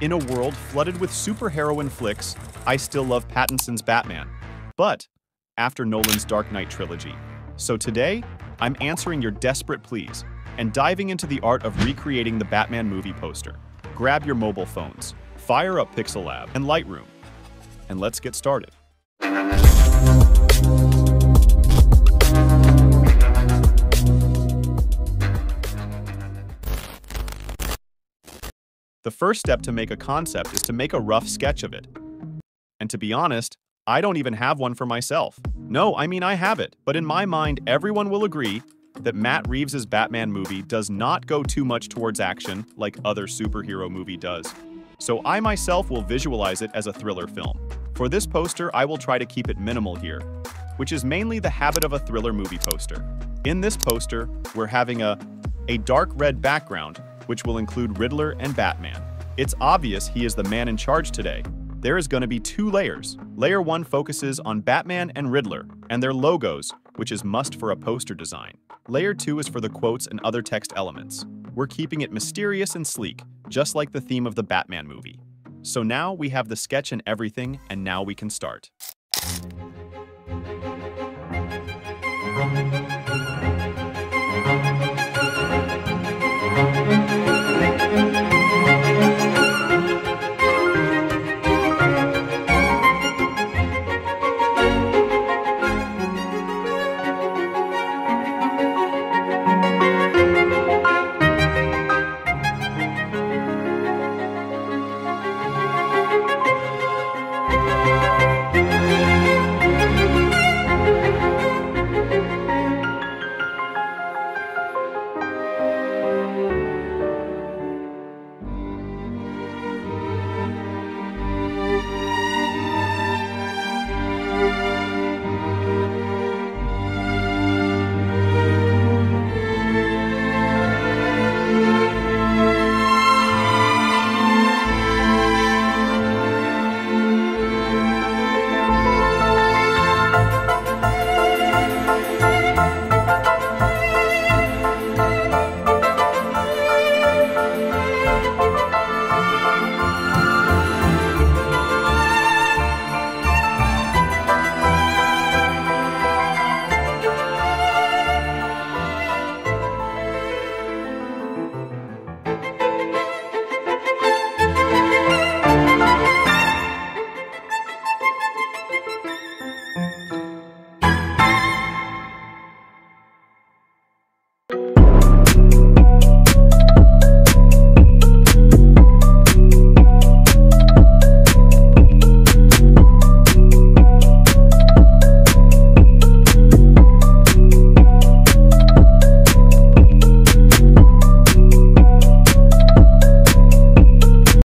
In a world flooded with superheroine flicks, I still love Pattinson's Batman. But after Nolan's Dark Knight trilogy. So today, I'm answering your desperate pleas and diving into the art of recreating the Batman movie poster. Grab your mobile phones, fire up Pixellab and Lightroom, and let's get started. The first step to make a concept is to make a rough sketch of it. And to be honest, I don't even have one for myself. No, I mean I have it, but in my mind, everyone will agree that Matt Reeves' Batman movie does not go too much towards action like other superhero movie does. So I myself will visualize it as a thriller film. For this poster, I will try to keep it minimal here, which is mainly the habit of a thriller movie poster. In this poster, we're having a dark red background, which will include Riddler and Batman. It's obvious he is the man in charge today. There is going to be two layers. Layer 1 focuses on Batman and Riddler and their logos, which is must for a poster design. Layer 2 is for the quotes and other text elements. We're keeping it mysterious and sleek, just like the theme of the Batman movie. So now we have the sketch and everything, and now we can start.